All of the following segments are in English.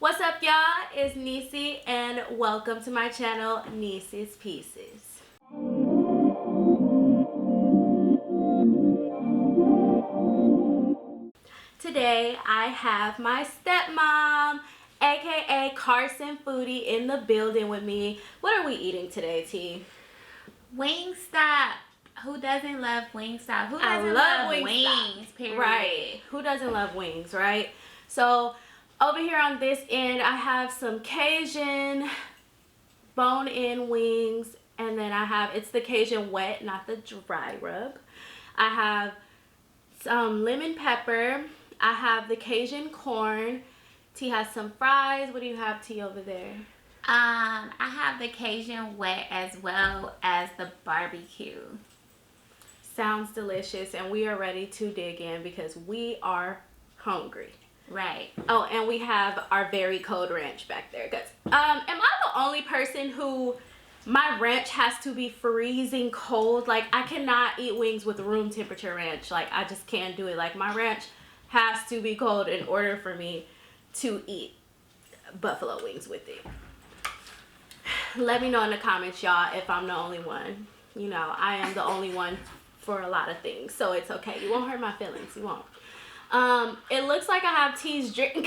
What's up, y'all? It's Nisi and welcome to my channel, Nisi's Pieces. Today I have my stepmom, aka Carson Foodie, in the building with me. What are we eating today, T? Wingstop. Who doesn't love Wingstop? Who I doesn't love wings? Period. Right. Who doesn't love wings, right? So over here on this end, I have some Cajun bone-in wings, and then I have, it's the Cajun wet, not the dry rub. I have some lemon pepper. I have the Cajun corn. T has some fries. What do you have, T, over there? I have the Cajun wet as well as the barbecue. Sounds delicious, and we are ready to dig in because we are hungry. Right. Oh, and we have our very cold ranch back there. Cause am I the only person who my ranch has to be freezing cold? Like, I cannot eat wings with room temperature ranch. Like, I just can't do it. Like, my ranch has to be cold in order for me to eat buffalo wings with it. Let me know in the comments, y'all, if I'm the only one. You know, I am the only one for a lot of things, so it's okay. You won't hurt my feelings. You won't. It looks like I have T's drink. I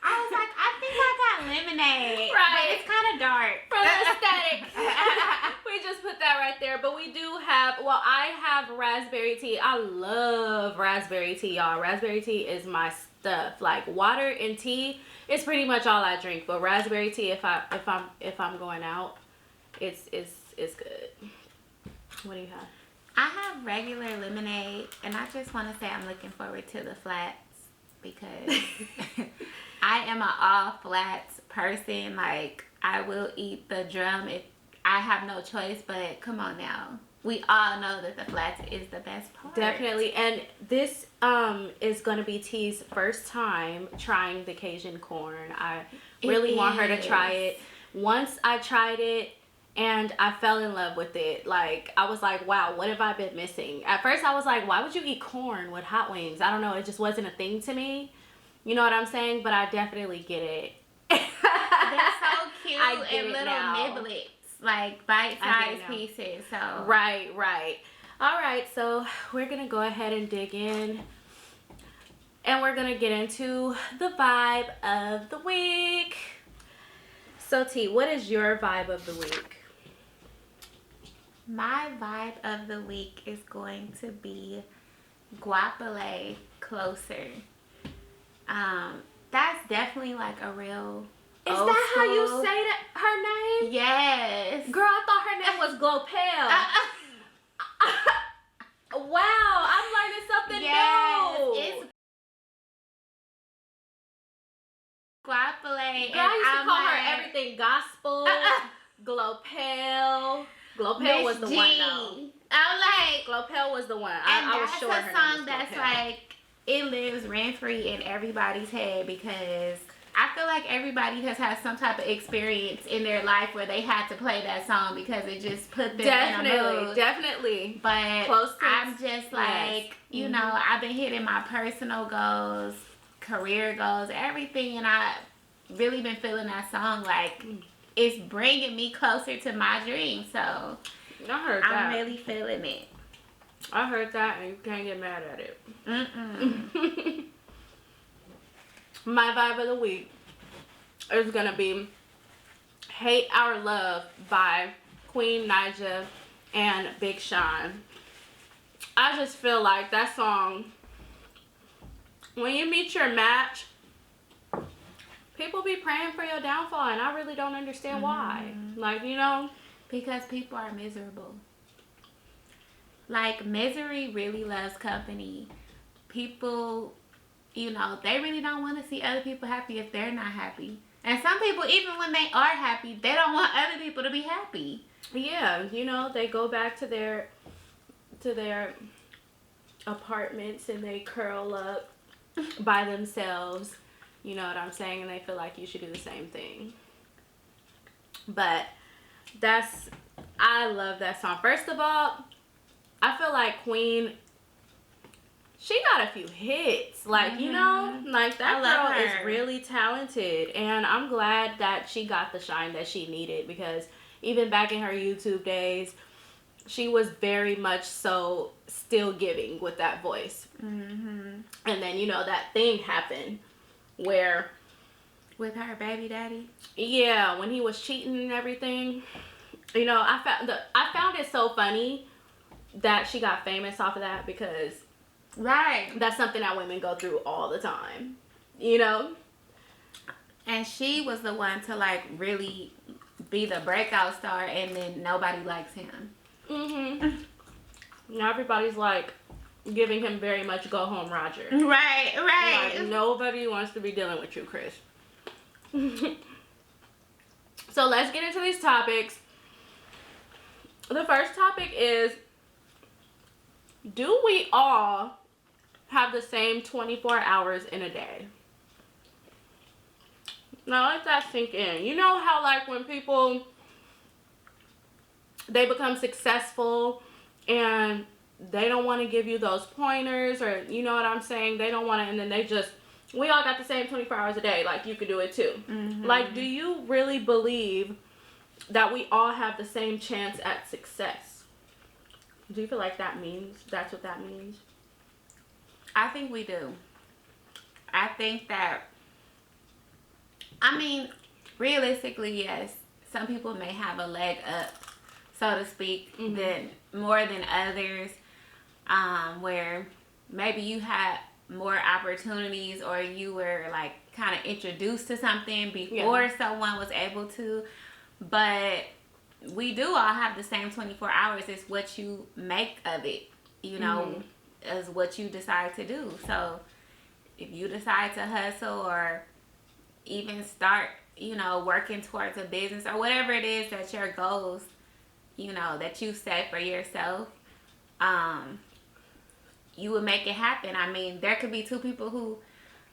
was like, I think I got lemonade. Right. But it's kind of dark. For the aesthetic. We just put that right there. But we do have, well, I have raspberry tea. I love raspberry tea, y'all. Raspberry tea is my stuff. Like, water and tea is pretty much all I drink. But raspberry tea, if I'm going out, it's good. What do you have? I have regular lemonade, and I just want to say I'm looking forward to the flats because I am an all flats person. Like, I will eat the drum if I have no choice, but come on now. We all know that the flats is the best part. Definitely. And this is going to be T's first time trying the Cajun corn. I really want her to try it. Once I tried it, and I fell in love with it. Like, I was like, wow, what have I been missing? At first, I was like, why would you eat corn with hot wings? I don't know. It just wasn't a thing to me. You know what I'm saying? But I definitely get it. They're so cute and little niblets. Like, bite-sized pieces. So Right. All right. So, we're going to go ahead and dig in. And we're going to get into the vibe of the week. So, T, what is your vibe of the week? My vibe of the week is going to be guapole closer. That's definitely like a real Is that how you say that, her name? Yes. Girl, I thought her name was Glopel. Wow, I'm learning something new. It's guapole. Girl, I used to call her everything gospel. Glopel. Glopel was the one though. I'm like, Glopel was the one. I was sure her that's a name song was that's Glopel. like, it lives rent-free in everybody's head because I feel like everybody has had some type of experience in their life where they had to play that song because it just put them in a mood. Definitely. But I'm just like, you know, I've been hitting my personal goals, career goals, everything, and I really been feeling that song like it's bringing me closer to my dream. So I heard that. I'm really feeling it. I heard that, and you can't get mad at it. My vibe of the week is gonna be "Hate Our Love" by Queen Naija and Big Sean. I just feel like that song, when you meet your match, people be praying for your downfall, and I really don't understand why. Like, you know, because people are miserable. Like, misery really loves company. People, you know, they really don't want to see other people happy if they're not happy. And some people, even when they are happy, they don't want other people to be happy. Yeah, you know, they go back to their apartments and they curl up by themselves. You know what I'm saying? And they feel like you should do the same thing. But I love that song. First of all, I feel like Queen she got a few hits. Like, you know, like that girl is really talented. And I'm glad that she got the shine that she needed, because even back in her YouTube days, she was very much so still giving with that voice. And then, you know, that thing happened where... With her baby daddy? Yeah, when he was cheating and everything. You know, I found it so funny that she got famous off of that, because that's something that women go through all the time, you know? And she was the one to, like, really be the breakout star, and then nobody likes him. Now everybody's, like, giving him very much go home Roger. Right. Like, nobody wants to be dealing with you, Chris. So let's get into these topics. The first topic is, do we all have the same 24 hours in a day? Now let that sink in. You know how, like, when people, they become successful and they don't want to give you those pointers, or, you know what I'm saying? They don't want to, and then they just, we all got the same 24 hours a day. Like, you could do it too. Like, do you really believe that we all have the same chance at success? Do you feel like that's what that means? I think we do. I think that, I mean, realistically, yes, some people may have a leg up, so to speak, than more than others, where maybe you had more opportunities, or you were, like, kind of introduced to something before someone was able to. But we do all have the same 24 hours. It's what you make of it, you know, is what you decide to do. So if you decide to hustle, or even start, you know, working towards a business, or whatever it is that your goals, you know, that you set for yourself, you would make it happen. I mean, there could be two people who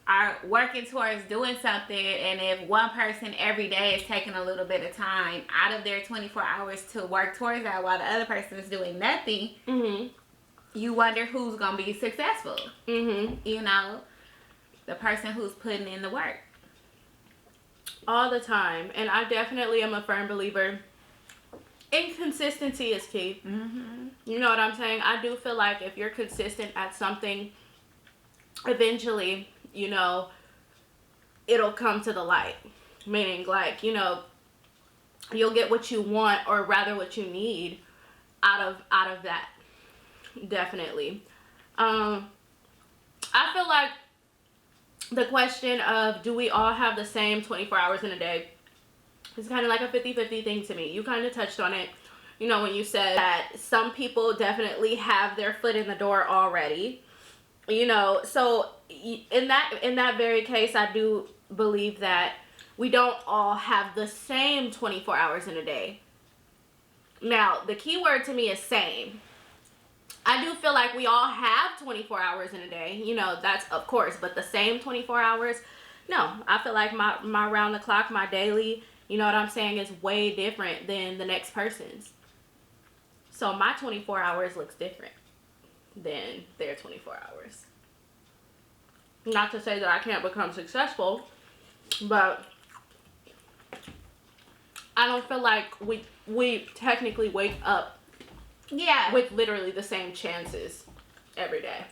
are working towards doing something, and if one person every day is taking a little bit of time out of their 24 hours to work towards that, while the other person is doing nothing, you wonder who's going to be successful. You know, the person who's putting in the work. All the time. And I definitely am a firm believer, inconsistency is key. You know what I'm saying? I do feel like if you're consistent at something, eventually, you know, it'll come to the light. Meaning, like, you know, you'll get what you want, or rather what you need out of that. Definitely. I feel like the question of, do we all have the same 24 hours in a day, is kind of like a 50-50 thing to me. You kind of touched on it, you know, when you said that some people definitely have their foot in the door already, you know. So in that very case, I do believe that we don't all have the same 24 hours in a day. Now, the key word to me is same. I do feel like we all have 24 hours in a day, you know, that's of course, but the same 24 hours, no. I feel like my round the clock, my daily, you know what I'm saying, is way different than the next person's. So my 24 hours looks different than their 24 hours. Not to say that I can't become successful, but I don't feel like we technically wake up with literally the same chances every day.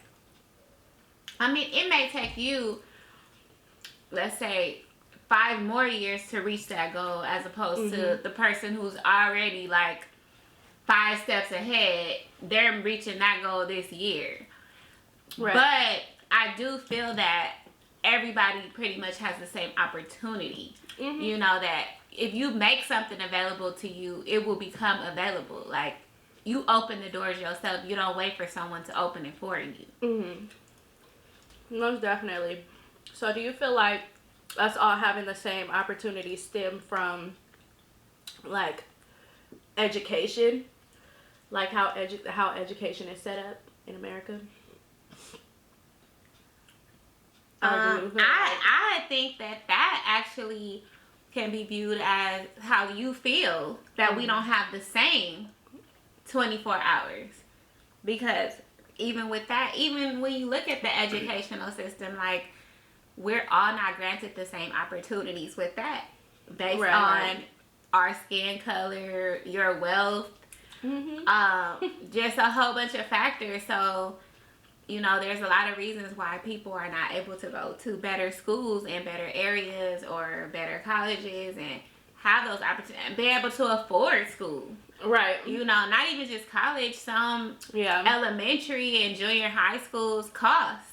I mean, it may take you, let's say, 5 more years to reach that goal, as opposed to the person who's already, like, 5 steps ahead. They're reaching that goal this year. Right. But I do feel that everybody pretty much has the same opportunity. You know, that if you make something available to you, it will become available. Like, you open the doors yourself. You don't wait for someone to open it for you. Most definitely. So do you feel like us all having the same opportunity stem from, like, education? Like how education is set up in America? I think that actually can be viewed as how you feel that we don't have the same 24 hours. Because even with that, even when you look at the educational system, like, we're all not granted the same opportunities with that based on our skin color, your wealth, just a whole bunch of factors. So, you know, there's a lot of reasons why people are not able to go to better schools and better areas or better colleges and have those opportunities and be able to afford school. Right. You know, not even just college. Some elementary and junior high schools cost.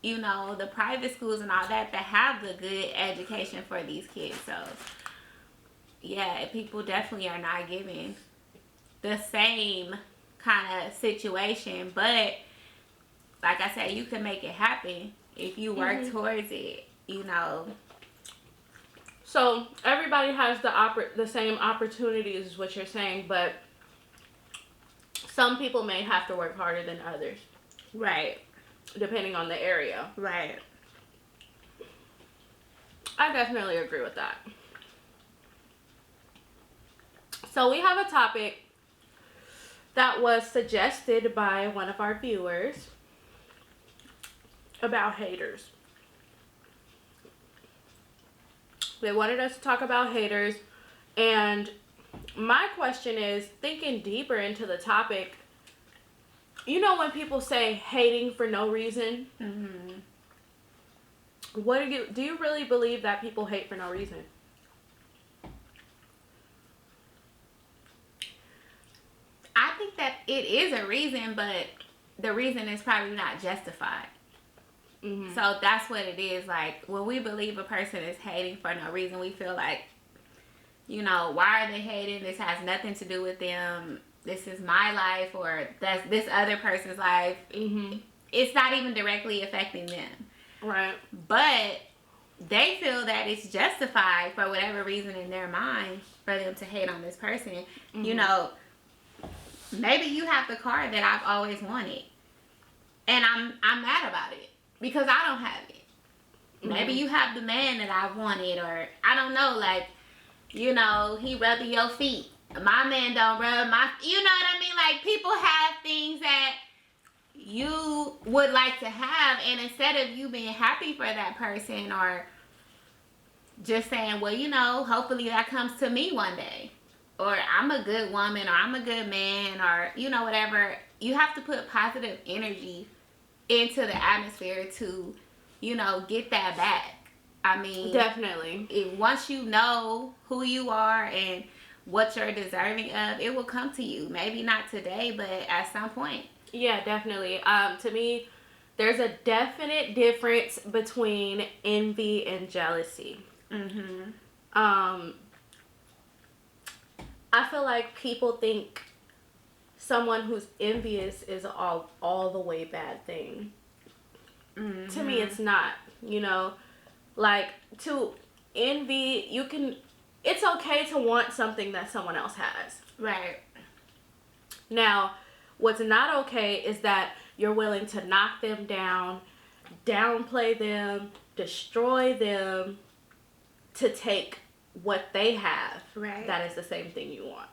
You know, the private schools and all that have the good education for these kids. So, yeah, people definitely are not given the same kind of situation. But, like I said, you can make it happen if you work towards it, you know. So, everybody has the same opportunities is what you're saying, but some people may have to work harder than others. Right. Depending on the area. Right. I definitely agree with that. So we have a topic that was suggested by one of our viewers about haters. They wanted us to talk about haters, and my question is, thinking deeper into the topic, you know when people say hating for no reason? What do you really believe that people hate for no reason? I think that it is a reason, but the reason is probably not justified. So that's what it is. Like, when we believe a person is hating for no reason, we feel like, you know, why are they hating? This has nothing to do with them. This is my life, or that's this other person's life. It's not even directly affecting them. Right. But they feel that it's justified for whatever reason in their mind for them to hate on this person. You know, maybe you have the car that I've always wanted, and I'm mad about it because I don't have it. Maybe you have the man that I wanted, or I don't know, like, you know, he rubbing your feet. My man don't rub my, you know what I mean? Like, people have things that you would like to have, and instead of you being happy for that person or just saying, well, you know, hopefully that comes to me one day, or I'm a good woman, or I'm a good man, or, you know, whatever, you have to put positive energy into the atmosphere to, you know, get that back. I mean, definitely. Once you know who you are and what you're deserving of, it will come to you. Maybe not today, but at some point. Yeah, definitely. To me, there's a definite difference between envy and jealousy. I feel like people think someone who's envious is all the way bad thing. To me, it's not. You know, like, to envy, it's okay to want something that someone else has. Right. Now, what's not okay is that you're willing to knock them down, downplay them, destroy them to take what they have. Right. That is the same thing you want.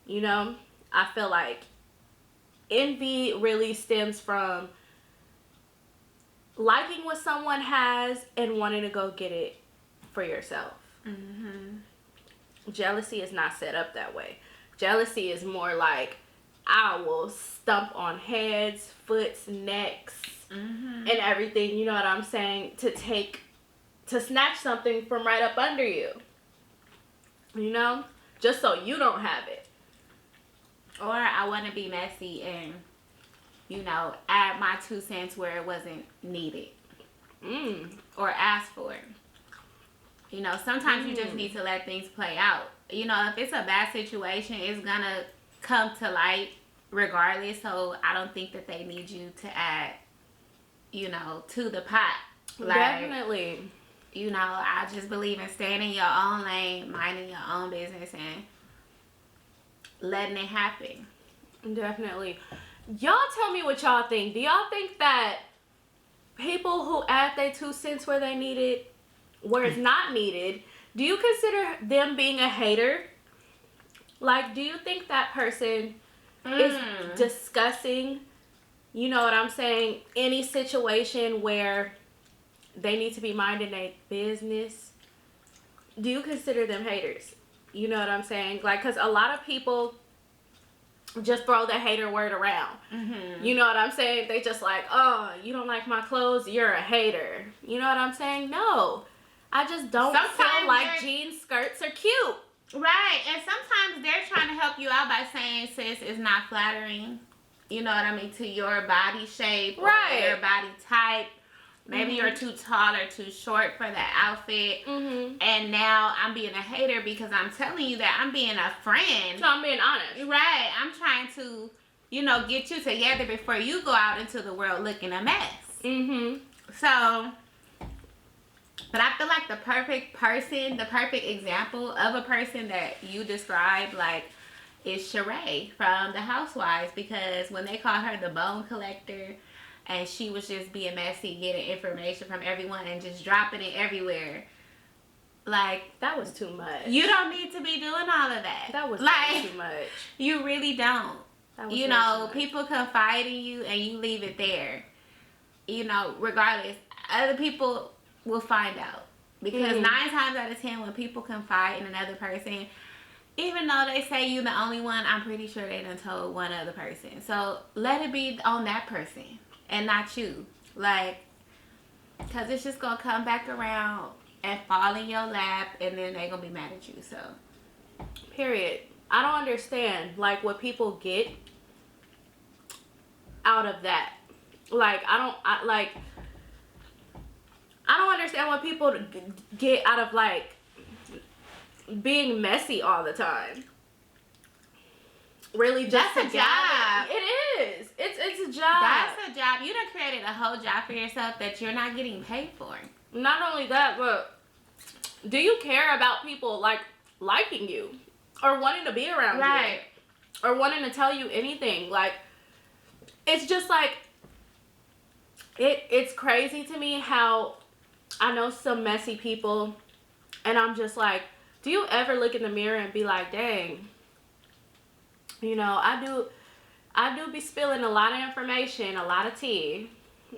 You know, I feel like envy really stems from liking what someone has and wanting to go get it for yourself. Jealousy is not set up that way. Jealousy is more like, I will stomp on heads, foots, necks, and everything, you know what I'm saying, to snatch something from right up under you. You know? Just so you don't have it. Or I want to be messy and, you know, add my 2 cents where it wasn't needed. Or asked for. You know, sometimes you just need to let things play out. You know, if it's a bad situation, it's going to come to light regardless. So I don't think that they need you to add, you know, to the pot. Like, definitely. You know, I just believe in staying in your own lane, minding your own business, and letting it happen. Definitely. Y'all tell me what y'all think. Do y'all think that people who add their 2 cents where they need it, where it's not needed, do you consider them being a hater? Like, do you think that person is discussing You know what I'm saying? Any situation where they need to be minding their business, do you consider them haters? You know what I'm saying? Like, because a lot of people just throw the hater word around. Mm-hmm. You know what I'm saying? They just like, oh, you don't like my clothes, you're a hater. You know what I'm saying? No. I just don't feel like jean skirts are cute. Right. And sometimes they're trying to help you out by saying, sis, it's not flattering. You know what I mean? To your body shape. Right. Or your body type. Maybe you're too tall or too short for that outfit. And now I'm being a hater because I'm telling you that I'm being a friend. So I'm being honest. Right. I'm trying to, you know, get you together before you go out into the world looking a mess. So, but I feel like the perfect person, the perfect example of a person that you described, like, is Sheree from The Housewives. Because when they called her the bone collector, and she was just being messy, getting information from everyone and just dropping it everywhere. Like, that was too much. You don't need to be doing all of that. That was like, too much. You really don't. You know, people confide in you and you leave it there. You know, regardless, other people will find out. Because 9 times out of 10, when people confide in another person, even though they say you the only one, I'm pretty sure they done told one other person. So let it be on that person. And not you. Like, because it's just going to come back around and fall in your lap, and then they're going to be mad at you, so. Period. I don't understand, like, what people get out of that. Like, I don't understand what people get out of, like, being messy all the time. Really, just that's a job. It is. It's a job. That's a job. You done created a whole job for yourself that you're not getting paid for. Not only that, but do you care about people like liking you or wanting to be around you or wanting to tell you anything? Like, it's just like it's crazy to me how I know some messy people, and I'm just like, do you ever look in the mirror and be like, dang, you know, I do be spilling a lot of information, a lot of tea.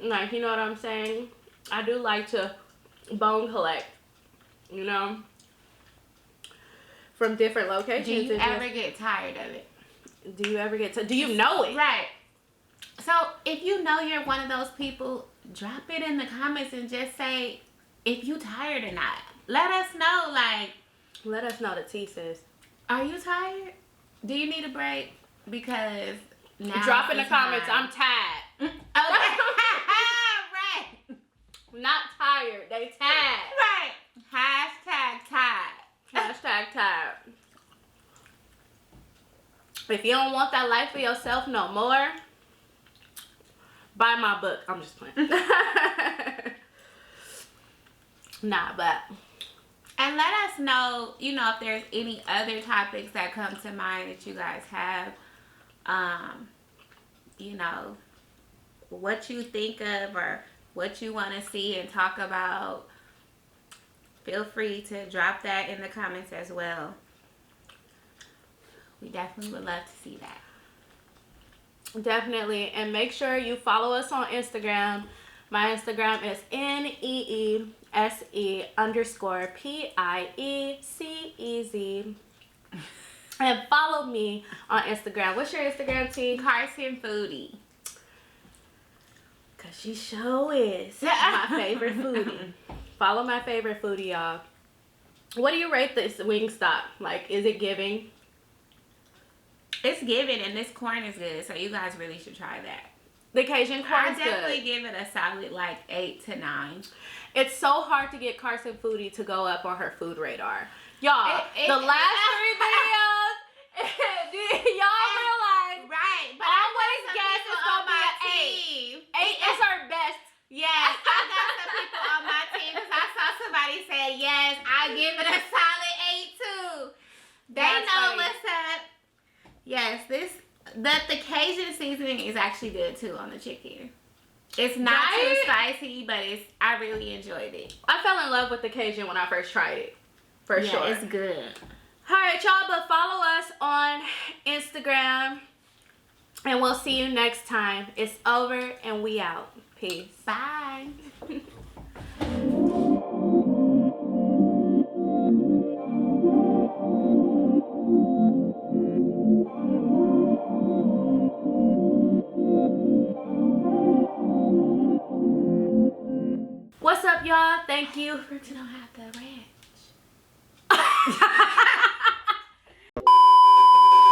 Like, you know what I'm saying? I do like to bone collect, you know, from different locations. Do you ever get tired of it? Do you ever get do you know it? Right. So, if you know you're one of those people, drop it in the comments and just say if you tired or not. Let us know, like. Let us know the tea, sis. Are you tired? Do you need a break? Because now drop in the comments, I'm tired. Okay. Right. Not tired, they tired. Right. Hashtag tired. Hashtag tired. If you don't want that life for yourself no more, buy my book. I'm just playing. Nah, but. And let us know, you know, if there's any other topics that come to mind that you guys have. You know, what you think of or what you want to see and talk about. Feel free to drop that in the comments as well. We definitely would love to see that. Definitely. And make sure you follow us on Instagram. My Instagram is NEESE_PIECEZ. And follow me on Instagram. What's your Instagram, T? Carson Foodie. Cause she sure is my favorite foodie. Follow my favorite foodie, y'all. What do you rate this Wingstop? Like, is it giving? It's giving, and this corn is good, so you guys really should try that. The Cajun corn is good. I definitely give it a solid, like, 8 to 9. It's so hard to get Carson Foodie to go up on her food radar. Y'all, the last 3 videos, y'all realize, right, but always guess it's going to be an 8. 8 is her best. Yes, I got some people on my team because I saw somebody say, yes, I give it a solid 8 too. They know what's up. Yes, the Cajun seasoning is actually good too on the chicken. It's not too spicy, but I really enjoyed it. I fell in love with the Cajun when I first tried it. For sure. It's good. Alright, y'all, but follow us on Instagram And we'll see you next time. It's over and we out. Peace. Bye. What's up, y'all? Thank you. You don't have the ranch.